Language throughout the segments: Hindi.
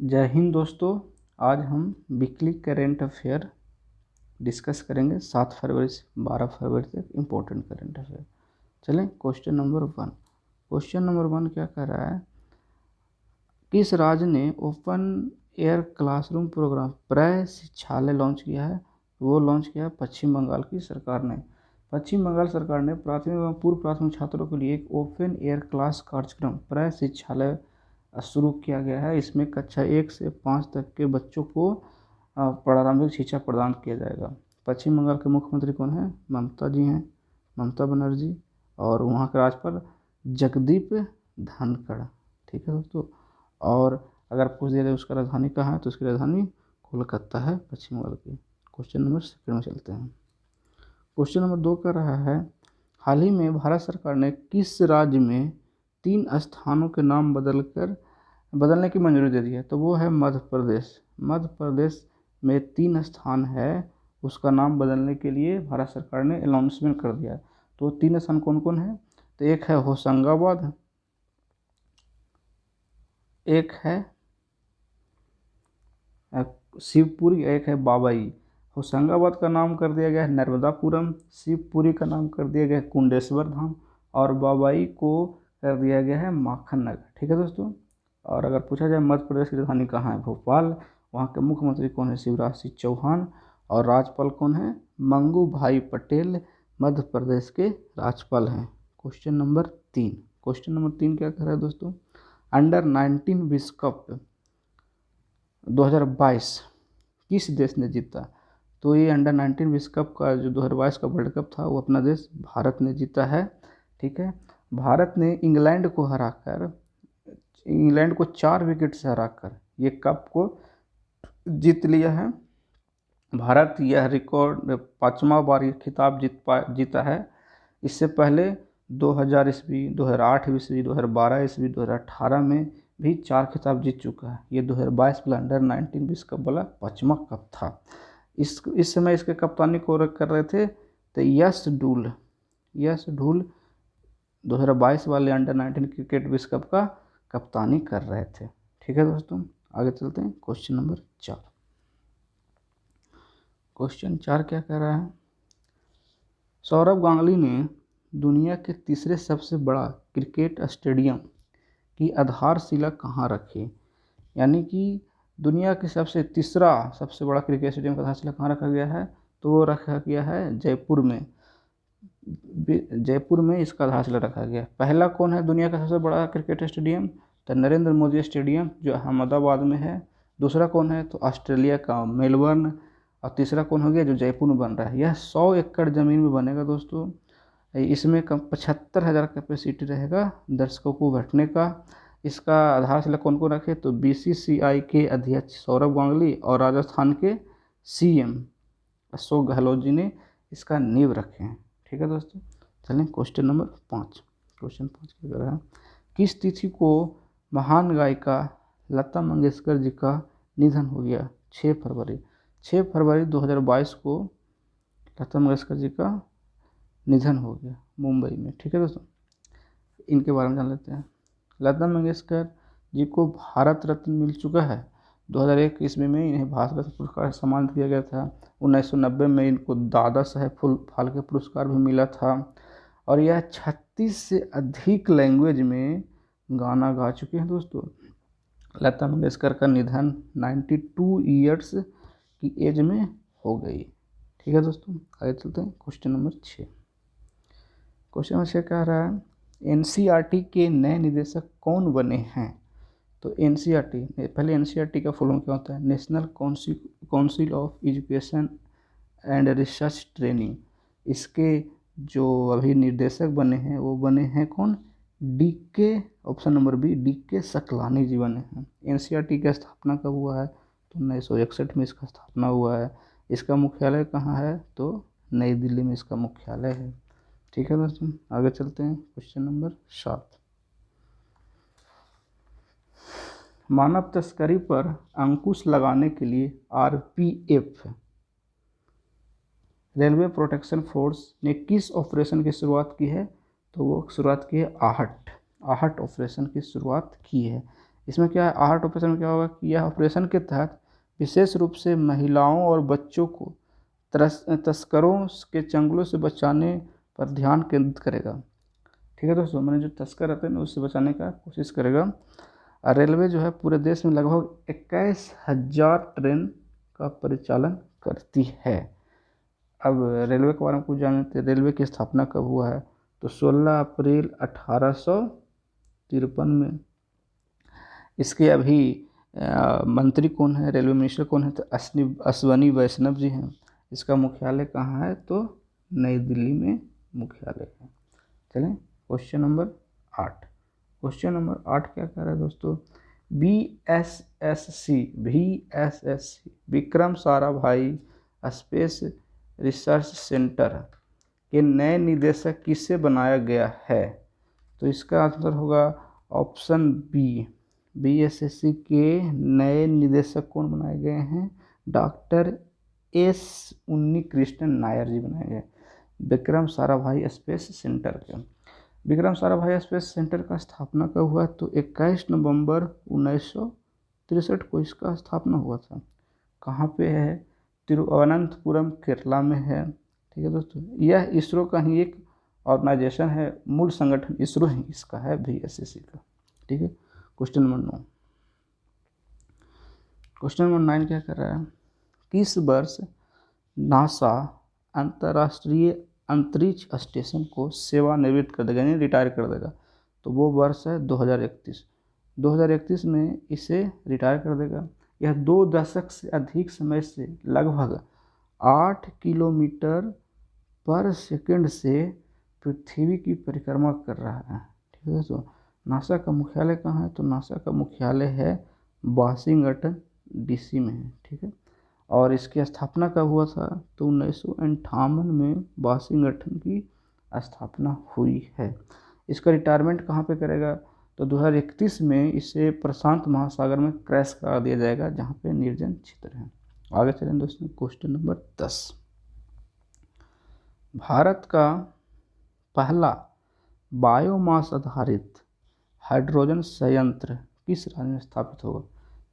जय हिंद दोस्तों। आज हम वीकली करेंट अफेयर डिस्कस करेंगे 7 फरवरी से 12 फरवरी तक इम्पोर्टेंट करेंट अफेयर। चलें क्वेश्चन नंबर 1। क्वेश्चन नंबर 1 क्या कर रहा है, किस राज्य ने ओपन एयर क्लासरूम प्रोग्राम प्रय शिक्षालय लॉन्च किया है? वो लॉन्च किया है पश्चिम बंगाल की सरकार ने। पश्चिम बंगाल सरकार ने प्राथमिक एवं पूर्व प्राथमिक छात्रों के लिए एक ओपन एयर क्लास कार्यक्रम प्रय शिक्षालय शुरू किया गया है। इसमें कक्षा 1 से 5 तक के बच्चों को प्रारंभिक शिक्षा प्रदान किया जाएगा। पश्चिम बंगाल के मुख्यमंत्री कौन है? ममता जी हैं, ममता बनर्जी, और वहाँ के राज्यपाल जगदीप धनखड़। ठीक है दोस्तों। और अगर पूछ दिया जाए उसका राजधानी कहाँ है, तो उसकी राजधानी कोलकाता है पश्चिम बंगाल की। क्वेश्चन नंबर 2 में चलते हैं। क्वेश्चन नंबर 2 कर रहा है, हाल ही में भारत सरकार ने किस राज्य में 3 स्थानों के नाम बदलने की मंजूरी दे दी है? तो वो है मध्य प्रदेश। मध्य प्रदेश में 3 स्थान है, उसका नाम बदलने के लिए भारत सरकार ने अनाउंसमेंट कर दिया है। तो 3 स्थान कौन कौन है? तो एक है होशंगाबाद, एक है शिवपुरी, एक है बाबई। होशंगाबाद का नाम कर दिया गया है नर्मदापुरम, शिवपुरी का नाम कर दिया गया है कुंडेश्वर धाम, और बाबई को कर दिया गया है माखन नगर। ठीक है दोस्तों। और अगर पूछा जाए मध्य प्रदेश की राजधानी कहाँ है? भोपाल। वहाँ के मुख्यमंत्री कौन है? शिवराज सिंह चौहान। और राज्यपाल कौन है? मंगू भाई पटेल मध्य प्रदेश के राज्यपाल हैं। Question number 3। क्वेश्चन नंबर 3 क्या कर रहा है दोस्तों, अंडर 19 विश्व कप 2022 किस देश ने जीता? तो ये अंडर 19 विश्व कप का जो 2022 का वर्ल्ड कप था वो अपना देश भारत ने जीता है। ठीक है। भारत ने इंग्लैंड को 4 विकेट से हराकर ये कप को जीत लिया है। भारत यह रिकॉर्ड 5वां बार ये खिताब जीता है। इससे पहले 2000 ईस्वी, 2008 ईस्वी, 2012 ईस्वी, 2018 में भी 4 खिताब जीत चुका है। ये 2022 वाला अंडर 19 विश्व कप वाला 5वां कप था। इस समय इसके कप्तानी को कर रहे थे तो यश ढूल 2022 वाले अंडर 19 क्रिकेट विश्व कप का कप्तानी कर रहे थे। ठीक है दोस्तों, आगे चलते हैं। Question number 4। क्वेश्चन 4 क्या कह रहा है, सौरव गांगुली ने दुनिया के तीसरे सबसे बड़ा क्रिकेट स्टेडियम की आधारशिला कहाँ रखी? यानी कि दुनिया के सबसे बड़ा क्रिकेट स्टेडियम का आधारशिला कहाँ रखा गया है? तो वो रखा गया है जयपुर में। जयपुर में इसका आधारशिला रखा गया है। पहला कौन है दुनिया का सबसे बड़ा क्रिकेट स्टेडियम? तो नरेंद्र मोदी स्टेडियम जो अहमदाबाद में है। दूसरा कौन है? तो ऑस्ट्रेलिया का मेलबर्न। और तीसरा कौन हो गया? जो जयपुर में बन रहा है। यह 100 एकड़ ज़मीन में बनेगा दोस्तों। इसमें 75,000 कैपेसिटी रहेगा दर्शकों को बैठने का। इसका आधारशिला कौन कौन रखे? तो बीसीसीआई के अध्यक्ष सौरव गांगुली और राजस्थान के सीएम अशोक गहलोत जी ने इसका नींव रखे हैं। ठीक है दोस्तों। चलें क्वेश्चन नंबर 5। क्वेश्चन 5 क्या कर रहा है, किस तिथि को महान गायिका लता मंगेशकर जी का निधन हो गया? 6 फरवरी। 6 फरवरी 2022 को लता मंगेशकर जी का निधन हो गया मुंबई में। ठीक है दोस्तों, इनके बारे में जान लेते हैं। लता मंगेशकर जी को भारत रत्न मिल चुका है। 2001 ईस्वी में इन्हें भारत रत्न पुरस्कार से सम्मानित किया गया था। 1990 में इनको दादा साहेब फाल्के पुरस्कार भी मिला था। और यह 36 से अधिक लैंग्वेज में गाना गा चुके हैं दोस्तों। लता मंगेशकर का निधन 92 ईयर्स की एज में हो गई। ठीक है दोस्तों, आगे चलते हैं। Question number 6। क्वेश्चन नंबर 6 कह रहा है, एनसीईआरटी के नए निदेशक कौन बने हैं? तो एनसीईआरटी, पहले एनसीईआरटी का फुल फॉर्म क्या होता है? National council of education and research training. इसके जो अभी निर्देशक बने हैं वो बने हैं कौन? DK, option number B, DK Saklani ji बने हैं। एनसीईआरटी की स्थापना कब हुआ है? तो 1961 में इसका स्थापना हुआ है। इसका मुख्यालय कहाँ है? तो नई दिल्ली में इसका मुख्यालय है। ठीक है दोस्तों, आगे चलते हैं। Question number 7। मानव तस्करी पर अंकुश लगाने के लिए आरपीएफ रेलवे प्रोटेक्शन फोर्स ने किस ऑपरेशन की शुरुआत की है? तो वो शुरुआत की है आहट ऑपरेशन की शुरुआत की है। इसमें क्या है, आहट ऑपरेशन में क्या होगा कि यह ऑपरेशन के तहत विशेष रूप से महिलाओं और बच्चों को तस्करों के चंगुलों से बचाने पर ध्यान केंद्रित करेगा। ठीक है दोस्तों, मैंने जो तस्कर रहते हैं ना उससे बचाने का कोशिश करेगा। और रेलवे जो है पूरे देश में लगभग 21,000 ट्रेन का परिचालन करती है। अब रेलवे के बारे में कुछ जानते हैं। रेलवे की स्थापना कब हुआ है, तो 16 अप्रैल 1853 में। इसके अभी मंत्री कौन है, रेलवे मिनिस्टर कौन है, तो अश्वनी वैष्णव जी हैं। इसका मुख्यालय कहाँ है, तो नई दिल्ली में मुख्यालय है। चलें क्वेश्चन नंबर 8। क्वेश्चन नंबर 8 क्या कह रहा है दोस्तों, VSSC Vikram Sarabhai space research centre के नए निदेशक किसे बनाया गया है, तो इसका आंसर होगा ऑप्शन बी। VSSC के नए निदेशक कौन बनाए गए हैं, डॉक्टर S उन्नीकृष्णन नायर जी बनाए गए विक्रम साराभाई स्पेस सेंटर के। विक्रम साराभाई स्पेस सेंटर का स्थापना कब हुआ, तो 21 नवंबर 1963 को इसका स्थापना हुआ था। कहाँ पे है, तिरुवनंतपुरम केरला में है। ठीक है दोस्तों, यह इसरो का ही एक ऑर्गेनाइजेशन है, मूल संगठन इसरो ही इसका है, VSSC का। ठीक है, क्वेश्चन नंबर 9। क्वेश्चन नंबर 9 क्या कर रहा है, किस वर्ष नासा अंतर्राष्ट्रीय अंतरिक्ष स्टेशन को सेवानिवृत्त कर देगा, यानी रिटायर कर देगा, तो वो वर्ष है 2031। 2031 में इसे रिटायर कर देगा। यह 2 दशक से अधिक समय से लगभग 8 किलोमीटर पर सेकंड से पृथ्वी की परिक्रमा कर रहा है। ठीक है दोस्तों, नासा का मुख्यालय कहाँ है, तो नासा का मुख्यालय है वाशिंगटन DC में है। ठीक है, और इसकी स्थापना कब हुआ था, तो 1958 में वाशिंगटन की स्थापना हुई है। इसका रिटायरमेंट कहाँ पे करेगा, तो 2031 में इसे प्रशांत महासागर में क्रैश करा दिया जाएगा, जहाँ पे निर्जन क्षेत्र है। आगे चलें दोस्तों, क्वेश्चन नंबर 10। भारत का पहला बायोमास आधारित हाइड्रोजन संयंत्र किस राज्य में स्थापित होगा,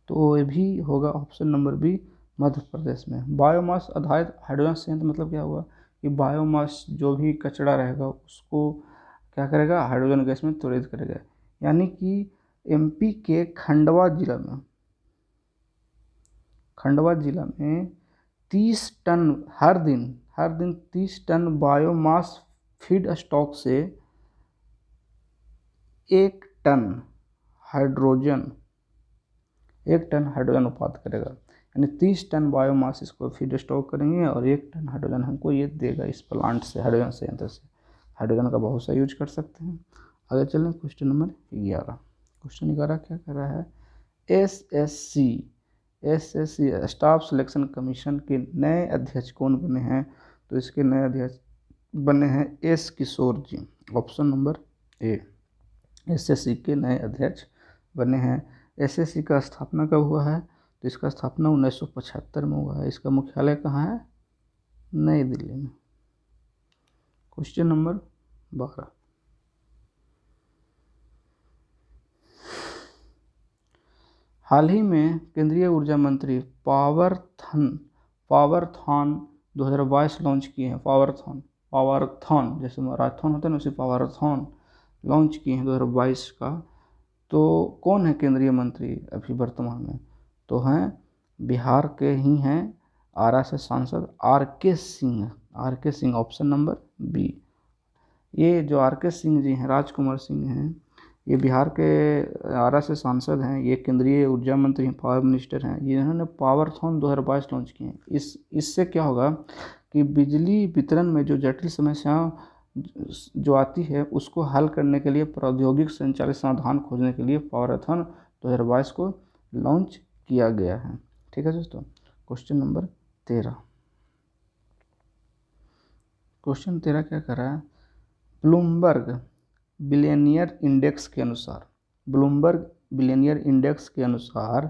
तो ये भी होगा option number B, Madhya Pradesh में। बायोमास आधारित हाइड्रोजन संयंत्र मतलब क्या हुआ कि बायोमास जो भी कचरा रहेगा उसको क्या करेगा, हाइड्रोजन गैस में त्वरित करेगा। यानी कि MP के खंडवा जिला में 30 टन हर दिन 30 टन बायोमास फीड स्टॉक से 1 टन हाइड्रोजन उत्पादन करेगा। यानी 30 टन बायोमास इसको फीड स्टॉक करेंगे और 1 टन हाइड्रोजन हमको ये देगा इस प्लांट से, हाइड्रोजन संयंत्र से। हाइड्रोजन का बहुत सा यूज कर सकते हैं। आगे चलें क्वेश्चन नंबर 11। क्वेश्चन 11 क्या कर रहा है, SSC स्टाफ सिलेक्शन कमीशन के नए अध्यक्ष कौन बने हैं, तो इसके नए अध्यक्ष बने हैं S Kishore ji. Option number A, SSC के नए अध्यक्ष बने हैं। SSC का स्थापना कब हुआ है, तो इसका स्थापना 1975 में हुआ है। इसका मुख्यालय कहाँ है, नई दिल्ली में। Question number 12। हाल ही में केंद्रीय ऊर्जा मंत्री पावरथॉन 2022 लॉन्च किए हैं। पावरथॉन जैसे मैराथन होता है ना, उसे पावरथॉन लॉन्च किए हैं 2022 का। तो कौन है केंद्रीय मंत्री अभी वर्तमान में, तो हैं बिहार के ही हैं, आरा से सांसद RK Singh. Option number B. ये जो RK सिंह जी हैं, राजकुमार सिंह हैं, ये बिहार के आरा से सांसद हैं। ये केंद्रीय ऊर्जा मंत्री हैं, पावर मिनिस्टर हैं। ये इन्होंने पावरथॉन 2022 लॉन्च किए हैं। इससे क्या होगा कि बिजली वितरण में जो जटिल समस्याएं जो आती है उसको हल करने के लिए, प्रौद्योगिक संचालित समाधान खोजने के लिए पावरथॉन 2022 को लॉन्च किया गया है। ठीक है दोस्तों, क्वेश्चन नंबर 13। क्वेश्चन 13 क्या कर रहा है, ब्लूमबर्ग बिलियनियर इंडेक्स के अनुसार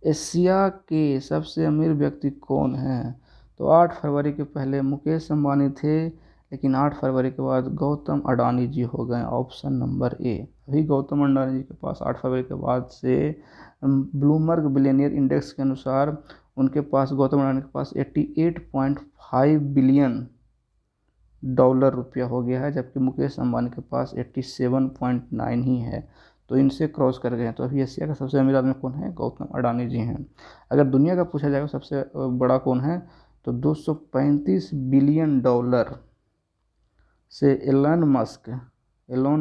एशिया के सबसे अमीर व्यक्ति कौन हैं, तो 8 फरवरी के पहले मुकेश अंबानी थे, लेकिन 8 फरवरी के बाद गौतम अडानी जी हो गए ऑप्शन नंबर ए। अभी गौतम अडानी जी के पास 8 फरवरी के बाद से ब्लूमबर्ग बिलियनियर इंडेक्स के अनुसार उनके पास, गौतम अडानी के पास 88.5 बिलियन डॉलर रुपया हो गया है, जबकि मुकेश अंबानी के पास 87.9 ही है। तो इनसे क्रॉस कर गए हैं। तो अभी एशिया का सबसे अमीर आदमी कौन है? गौतम अडानी जी हैं। अगर दुनिया का पूछा जाएगा सबसे बड़ा कौन है, तो 235 बिलियन डॉलर से एलोन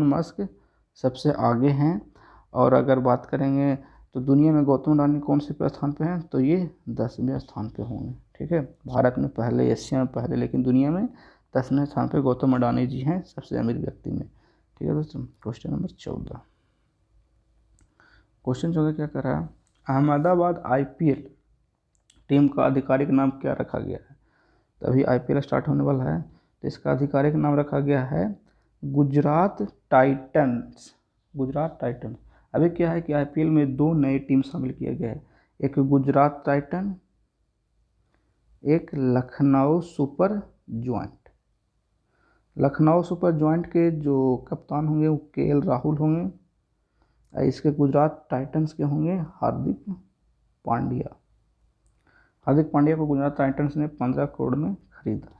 मस्क सबसे आगे हैं। और अगर बात करेंगे तो दुनिया में गौतम अडानी कौन से स्थान पे हैं, तो ये 10वें स्थान पे होंगे। ठीक है, भारत में पहले, एशिया में पहले, लेकिन दुनिया में 10वें स्थान पे गौतम अडानी जी हैं सबसे अमीर व्यक्ति में। ठीक है दोस्तों, क्वेश्चन नंबर 14। क्वेश्चन 14 क्या कर रहा है? अहमदाबाद IPL टीम का आधिकारिक नाम क्या रखा गया है? तो अभी IPL स्टार्ट होने वाला है, तो इसका आधिकारिक नाम रखा गया है गुजरात टाइटंस। गुजरात टाइटंस। अभी क्या है कि IPL में 2 नए टीम शामिल किए गए हैं, एक गुजरात टाइटन, एक Lucknow super joint. Lucknow super joint के जो कप्तान होंगे वो KL राहुल होंगे। इसके गुजरात टाइटंस के होंगे हार्दिक पांड्या। हार्दिक पांड्या को गुजरात टाइटंस ने 15 करोड़ में खरीदा।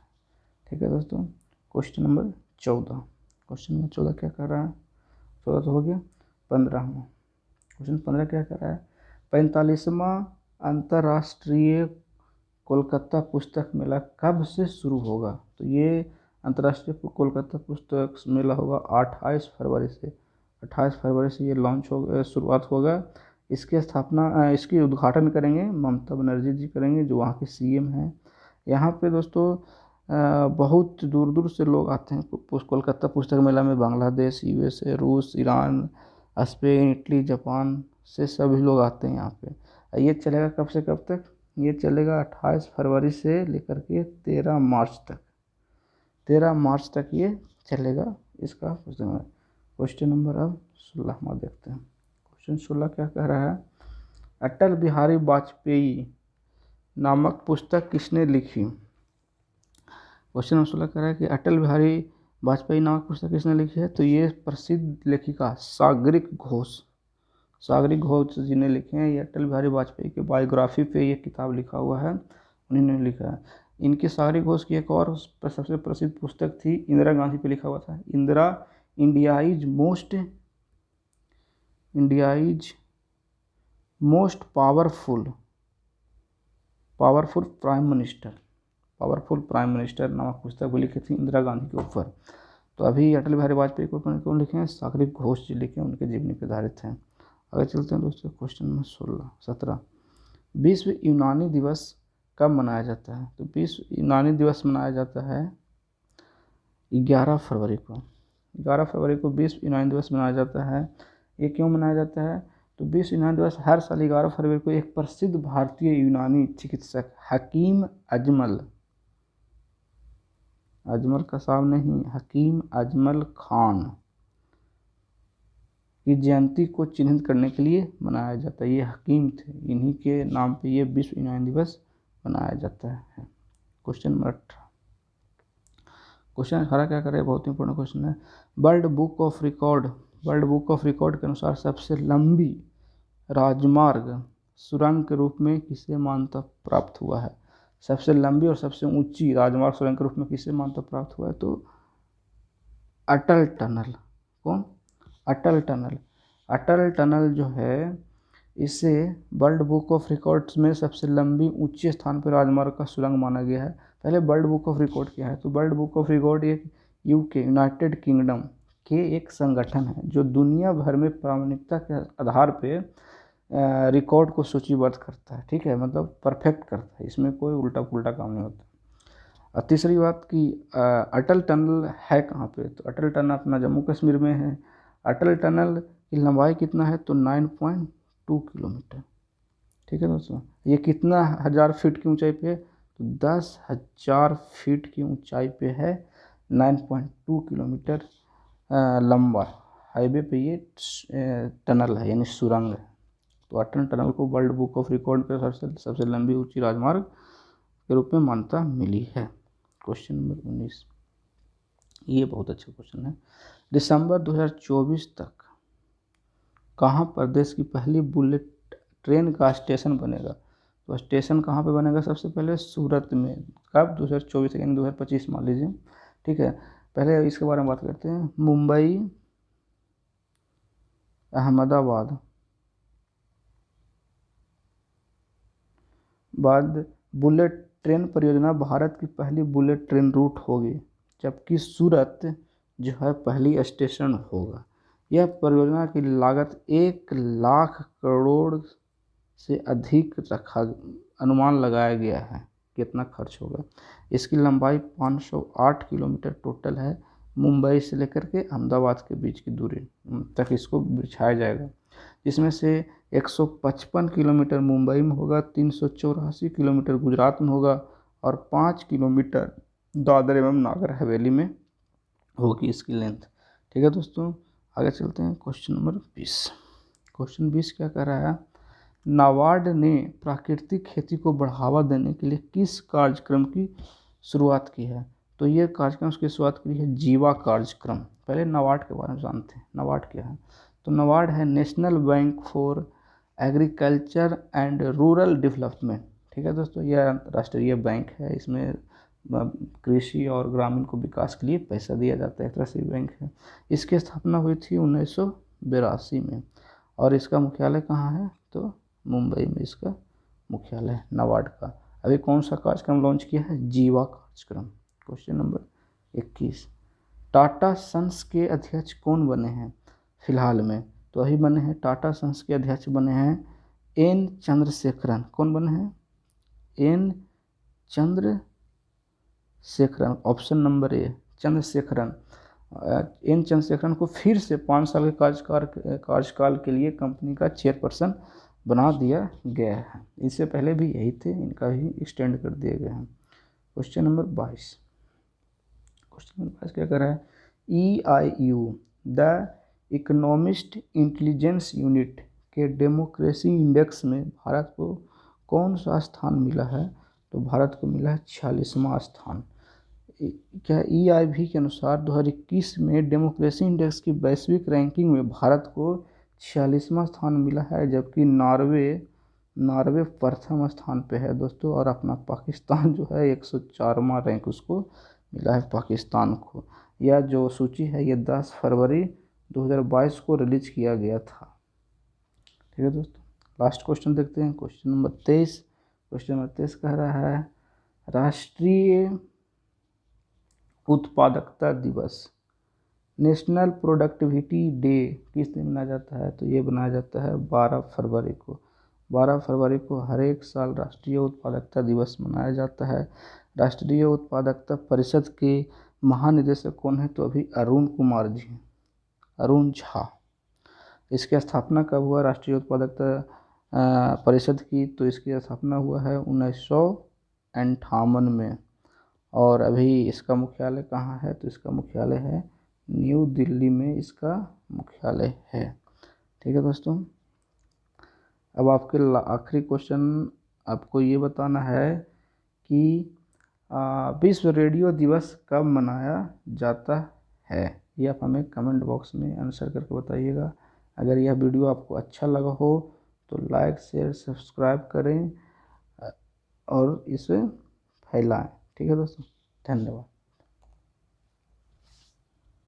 ठीक है दोस्तों, क्वेश्चन नंबर 14। क्वेश्चन नंबर 14 क्या कर रहा है? 14 तो हो गया। 15वां क्वेश्चन 15 क्या कर रहा है? 45वां अंतर्राष्ट्रीय कोलकाता पुस्तक मेला कब से शुरू होगा? तो ये अंतर्राष्ट्रीय कोलकाता पुस्तक मेला होगा 28 फरवरी से। 28 फरवरी से ये लॉन्च हो, शुरुआत होगा। इसकी स्थापना, इसकी उद्घाटन करेंगे ममता बनर्जी जी करेंगे, जो वहाँ के CM हैं। यहाँ पे दोस्तों बहुत दूर दूर से लोग आते हैं कोलकाता पुस्तक मेला में। बांग्लादेश, USA, रूस, ईरान, स्पेन, इटली, जापान से सभी लोग आते हैं यहाँ पे। ये चलेगा कब से कब तक? ये चलेगा 28 फरवरी से लेकर के 13 मार्च तक। 13 मार्च तक ये चलेगा इसका पुस्तक। क्वेश्चन नंबर अब 16वां देखते हैं। क्वेश्चन 16 क्या कह रहा है? अटल बिहारी वाजपेयी नामक पुस्तक किसने लिखी? क्वेश्चन नंबर 16 कह रहा है कि अटल बिहारी वाजपेयी नामक पुस्तक किसने लिखी है? तो ये प्रसिद्ध लेखिका सागरिक घोष जी ने लिखे हैं। ये अटल बिहारी वाजपेयी के बायोग्राफी पे ये किताब लिखा हुआ है, उन्हीं ने लिखा है। इनकी सागरिक घोष की एक और सबसे प्रसिद्ध पुस्तक थी, इंदिरा गांधी पे लिखा हुआ था, इंडियाइज मोस्ट पावरफुल प्राइम मिनिस्टर नामक पुस्तक भी लिखी थी इंदिरा गांधी के ऊपर। तो अभी अटल बिहारी वाजपेयी के ऊपर कौन लिखे हैं? सागरिक घोष जी लिखे, उनके जीवनी पर आधारित हैं। आगे चलते हैं दोस्तों, क्वेश्चन नंबर 17। विश्व यूनानी दिवस कब मनाया जाता है? तो विश्व यूनानी दिवस मनाया जाता है 11 फरवरी को। 11 फरवरी को विश्व यूनानी दिवस मनाया जाता है। ये क्यों मनाया जाता है? तो विश्व यूनानी दिवस हर साल 11 फरवरी को एक प्रसिद्ध भारतीय यूनानी चिकित्सक हकीम अजमल कसाब नहीं, हकीम अजमल खान की जयंती को चिन्हित करने के लिए मनाया जाता है। ये हकीम थे, इन्हीं के नाम पे ये विश्व यूनानी दिवस मनाया जाता है। Question number 18। क्वेश्चन 18 क्या कर रहे हैं? बहुत इंपॉर्टेंट क्वेश्चन है। वर्ल्ड बुक ऑफ रिकॉर्ड के अनुसार सबसे लंबी राजमार्ग सुरंग के रूप में किसे मान्यता प्राप्त हुआ है? सबसे लंबी और सबसे ऊंची राजमार्ग सुरंग के रूप में किसे मान्यता प्राप्त हुआ है? तो अटल टनल। कौन? अटल टनल जो है, इसे वर्ल्ड बुक ऑफ रिकॉर्ड्स में सबसे लंबी ऊंचे स्थान पर राजमार्ग का सुरंग माना गया है। पहले वर्ल्ड बुक ऑफ रिकॉर्ड क्या है? तो वर्ल्ड बुक ऑफ रिकॉर्ड एक UK यूनाइटेड किंगडम के एक संगठन है जो दुनिया भर में प्रामाणिकता के आधार पे रिकॉर्ड को सूचीबद्ध करता है। ठीक है, मतलब परफेक्ट करता है, इसमें कोई उल्टा पुल्टा काम नहीं होता। और तीसरी बात कि अटल टनल है कहाँ पे? तो अटल टनल अपना जम्मू कश्मीर में है। अटल टनल की लंबाई कितना है? तो 9.2 किलोमीटर। ठीक है दोस्तों, ये कितना हज़ार फीट की ऊंचाई पे है? तो 10,000 फीट की ऊंचाई पे है। 9.2 किलोमीटर लंबा हाईवे पे ये टनल है, यानी सुरंग है। तो अटल टनल को वर्ल्ड बुक ऑफ रिकॉर्ड के सबसे लंबी ऊंची राजमार्ग के रूप में मान्यता मिली है। Question number 19। ये बहुत अच्छा क्वेश्चन है। दिसंबर 2024 तक कहाँ प्रदेश की पहली बुलेट ट्रेन का स्टेशन बनेगा? तो स्टेशन कहाँ पे बनेगा? सबसे पहले सूरत में। कब? 2024 यानी 2025 मान लीजिए, ठीक है। पहले इसके बारे में बात करते हैं। मुंबई, अहमदाबाद बाद बुलेट ट्रेन परियोजना भारत की पहली बुलेट ट्रेन रूट होगी, जबकि सूरत जो है पहली स्टेशन होगा। यह परियोजना की लागत 1 लाख करोड़ से अधिक अनुमान लगाया गया है कितना खर्च होगा। इसकी लंबाई 508 किलोमीटर टोटल है। मुंबई से लेकर के अहमदाबाद के बीच की दूरी तक इसको बिछाया जाएगा, जिसमें से 155 किलोमीटर मुंबई में होगा, 384 किलोमीटर गुजरात में होगा और 5 किलोमीटर दादर एवं नागर हवेली में होगी इसकी लेंथ। ठीक है दोस्तों, आगे चलते हैं। Question number 20। क्वेश्चन 20 क्या कह रहा है? नाबार्ड ने प्राकृतिक खेती को बढ़ावा देने के लिए किस कार्यक्रम की शुरुआत की है? तो ये कार्यक्रम की शुरुआत की है जीवा कार्यक्रम। पहले नाबार्ड के बारे में जानते हैं। नाबार्ड क्या है? तो नाबार्ड है national bank for agriculture and rural development. ठीक है दोस्तों, यह राष्ट्रीय बैंक है। इसमें कृषि और ग्रामीण को विकास के लिए पैसा दिया जाता है, एक तरह से बैंक है। इसकी स्थापना हुई थी 1982 में और इसका मुख्यालय कहाँ है? तो मुंबई में इसका मुख्यालय है नाबार्ड का। अभी कौन सा कार्यक्रम लॉन्च किया है? जीवा कार्यक्रम। Question number 21। टाटा सन्स के अध्यक्ष कौन बने हैं फिलहाल में? तो अभी बने हैं टाटा सन्स के अध्यक्ष बने हैं एन चंद्रशेखरन। कौन बने हैं? N Chandrasekaran. Option number A Chandrasekaran. N Chandrasekaran को फिर से 5 साल के कार्यकाल के लिए कंपनी का चेयरपर्सन बना दिया गया है। इससे पहले भी यही थे, इनका ही एक्सटेंड कर दिए गए हैं। Question number 22। क्वेश्चन नंबर 22 क्या कर रहा है? EIU the economist intelligence unit के डेमोक्रेसी इंडेक्स में भारत को कौन सा स्थान मिला है? तो भारत को मिला है 46वां स्थान। क्या EIB के अनुसार 2021 में डेमोक्रेसी इंडेक्स की वैश्विक रैंकिंग में भारत को 46वां स्थान मिला है, जबकि नॉर्वे प्रथम स्थान पे है दोस्तों। और अपना पाकिस्तान जो है 104वां रैंक उसको मिला है पाकिस्तान को। यह जो सूची है ये 10 फरवरी 2022 को रिलीज किया गया था। ठीक है दोस्तों, लास्ट क्वेश्चन देखते हैं। Question number 23। क्वेश्चन नंबर 23 कह रहा है राष्ट्रीय उत्पादकता दिवस नेशनल प्रोडक्टिविटी डे किस दिन मनाया जाता है? तो ये मनाया जाता है 12 फरवरी को। 12 फरवरी को हर एक साल राष्ट्रीय उत्पादकता दिवस मनाया जाता है। राष्ट्रीय उत्पादकता परिषद के महानिदेशक कौन है? तो अभी अरुण कुमार जी हैं, अरुण झा। इसकी स्थापना कब हुआ राष्ट्रीय उत्पादकता परिषद की? तो इसकी स्थापना हुआ है 1958 में। और अभी इसका मुख्यालय कहाँ है? तो इसका मुख्यालय है न्यू दिल्ली में, इसका मुख्यालय है। ठीक है दोस्तों, अब आपके आखिरी क्वेश्चन आपको ये बताना है कि विश्व रेडियो दिवस कब मनाया जाता है? ये आप हमें कमेंट बॉक्स में आंसर करके बताइएगा। अगर यह वीडियो आपको अच्छा लगा हो तो लाइक शेयर सब्सक्राइब करें और इसे फैलाएं। ठीक है दोस्तों, धन्यवाद।